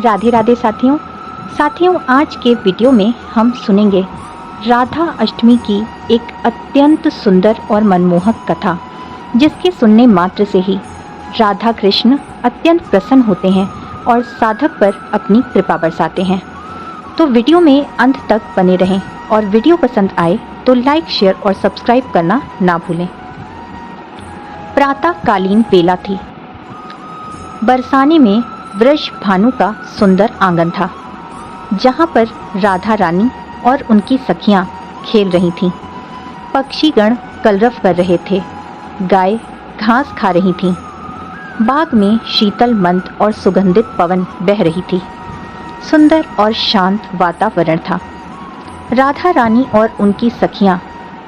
राधे राधे साथियों, आज के वीडियो में हम सुनेंगे राधा अष्टमी की एक अत्यंत सुंदर और मनमोहक कथा, जिसके सुनने मात्र से ही राधा कृष्ण अत्यंत प्रसन्न होते हैं और साधक पर अपनी कृपा बरसाते हैं। तो वीडियो में अंत तक बने रहें और वीडियो पसंद आए तो लाइक, शेयर और सब्सक्राइब करना ना भूलें। प्रातःकालीन बेला थी। बरसाने में वृष भानु का सुंदर आंगन था, जहाँ पर राधा रानी और उनकी सखियाँ खेल रही थीं। पक्षीगण कलरव कर रहे थे, गाय घास खा रही थीं। बाग में शीतल मंद और सुगंधित पवन बह रही थी। सुंदर और शांत वातावरण था। राधा रानी और उनकी सखियाँ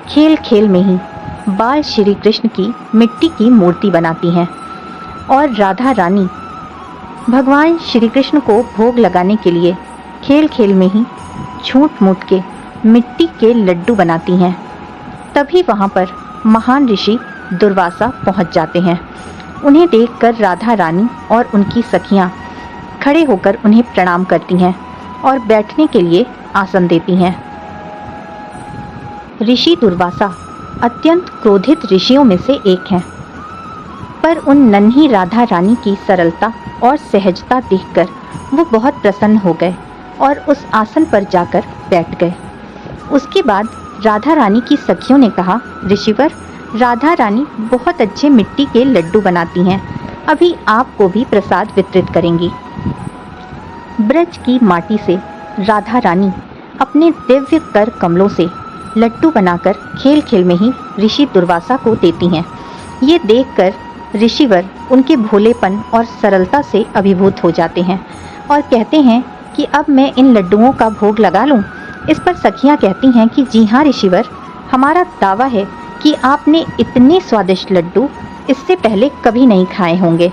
खेल खेल में ही बाल श्री कृष्ण की मिट्टी की मूर्ति बनाती हैं और राधा रानी भगवान श्री कृष्ण को भोग लगाने के लिए खेल खेल में ही छूट मूट के मिट्टी के लड्डू बनाती हैं। तभी वहाँ पर महान ऋषि दुर्वासा पहुँच जाते हैं। उन्हें देखकर राधा रानी और उनकी सखियाँ खड़े होकर उन्हें प्रणाम करती हैं और बैठने के लिए आसन देती हैं। ऋषि दुर्वासा अत्यंत क्रोधित ऋषियों में से एक हैं, पर उन नन्ही राधा रानी की सरलता और सहजता देखकर वो बहुत प्रसन्न हो गए और उस आसन पर जाकर बैठ गए। उसके बाद राधा रानी की सखियों ने कहा, ऋषिवर, राधा रानी बहुत अच्छे मिट्टी के लड्डू बनाती हैं, अभी आपको भी प्रसाद वितरित करेंगी। ब्रज की माटी से राधा रानी अपने दिव्य कर कमलों से लड्डू बनाकर खेल खेल में ही ऋषि दुर्वासा को देती हैं। ये देखकर ऋषिवर उनके भोलेपन और सरलता से अभिभूत हो जाते हैं और कहते हैं कि अब मैं इन लड्डुओं का भोग लगा लूं। इस पर सखियां कहती हैं कि जी हाँ ऋषिवर, हमारा दावा है कि आपने इतने स्वादिष्ट लड्डू इससे पहले कभी नहीं खाए होंगे।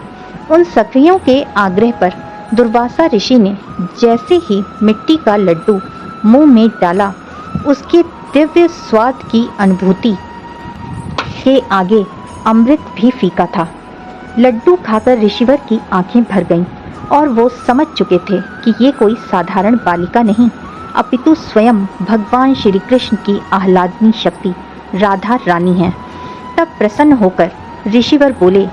उन सखियों के आग्रह पर दुर्वासा ऋषि ने जैसे ही मिट्टी का लड्डू मुंह में डाला, उसके दिव्य स्वाद की अनुभूति के आगे अमृत भी फीका था। लड्डू खाकर ऋषिवर की आंखें भर गईं और वो समझ चुके थे कि ये कोई साधारण बालिका नहीं, अपितु स्वयं भगवान श्री कृष्ण की आह्लादनी शक्ति राधा रानी है। तब प्रसन्न होकर ऋषिवर बोले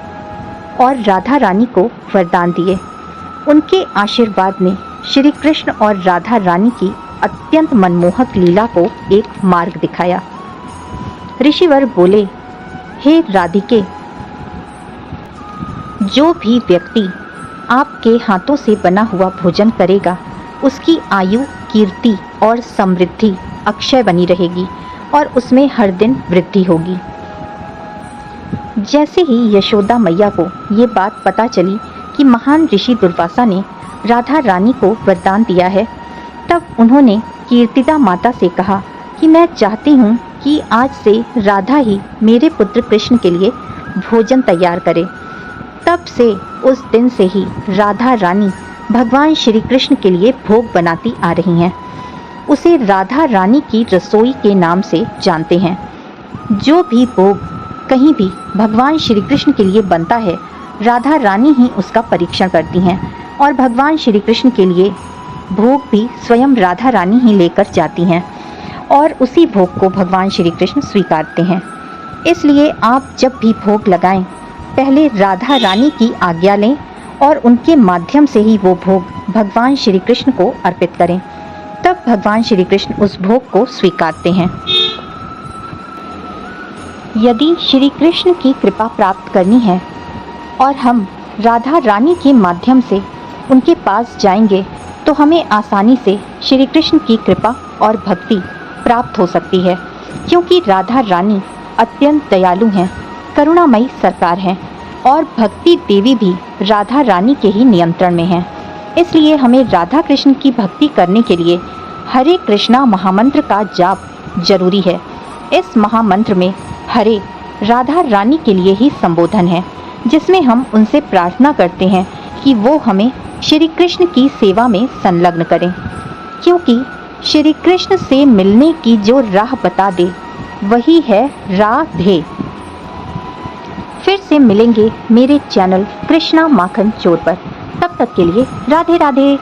और राधा रानी को वरदान दिए। उनके आशीर्वाद ने श्री कृष्ण और राधा रानी की अत्यंत मनमोहक लीला को एक मार्ग दिखाया। ऋषिवर बोले, हे राधिके, जो भी व्यक्ति आपके हाथों से बना हुआ भोजन करेगा, उसकी आयु, कीर्ति और समृद्धि अक्षय बनी रहेगी और उसमें हर दिन वृद्धि होगी। जैसे ही यशोदा मैया को ये बात पता चली कि महान ऋषि दुर्वासा ने राधा रानी को वरदान दिया है, तब उन्होंने कीर्तिदा माता से कहा कि मैं चाहती हूँ कि आज से राधा ही मेरे पुत्र कृष्ण के लिए भोजन तैयार करे। तब से उस दिन से ही राधा रानी भगवान श्री कृष्ण के लिए भोग बनाती आ रही हैं। उसे राधा रानी की रसोई के नाम से जानते हैं। जो भी भोग कहीं भी भगवान श्री कृष्ण के लिए बनता है, राधा रानी ही उसका परीक्षण करती हैं और भगवान श्री कृष्ण के लिए भोग भी स्वयं राधा रानी ही लेकर जाती हैं और उसी भोग को भगवान श्री कृष्ण स्वीकारते हैं। इसलिए आप जब भी भोग लगाएं, पहले राधा रानी की आज्ञा लें और उनके माध्यम से ही वो भोग भगवान श्री कृष्ण को अर्पित करें। तब भगवान श्री कृष्ण उस भोग को स्वीकारते हैं। यदि श्री कृष्ण की कृपा प्राप्त करनी है और हम राधा रानी के माध्यम से उनके पास जाएंगे, तो हमें आसानी से श्री कृष्ण की कृपा और भक्ति प्राप्त हो सकती है, क्योंकि राधा रानी अत्यंत दयालु हैं, करुणामयी सरकार हैं और भक्ति देवी भी राधा रानी के ही नियंत्रण में हैं। इसलिए हमें राधा कृष्ण की भक्ति करने के लिए हरे कृष्णा महामंत्र का जाप जरूरी है। इस महामंत्र में हरे राधा रानी के लिए ही संबोधन है, जिसमें हम उनसे प्रार्थना करते हैं कि वो हमें श्री कृष्ण की सेवा में संलग्न करें, क्योंकि श्री कृष्ण से मिलने की जो राह बता दे वही है राधे। फिर से मिलेंगे मेरे चैनल कृष्णा माखन चोर पर। तब तक के लिए राधे राधे।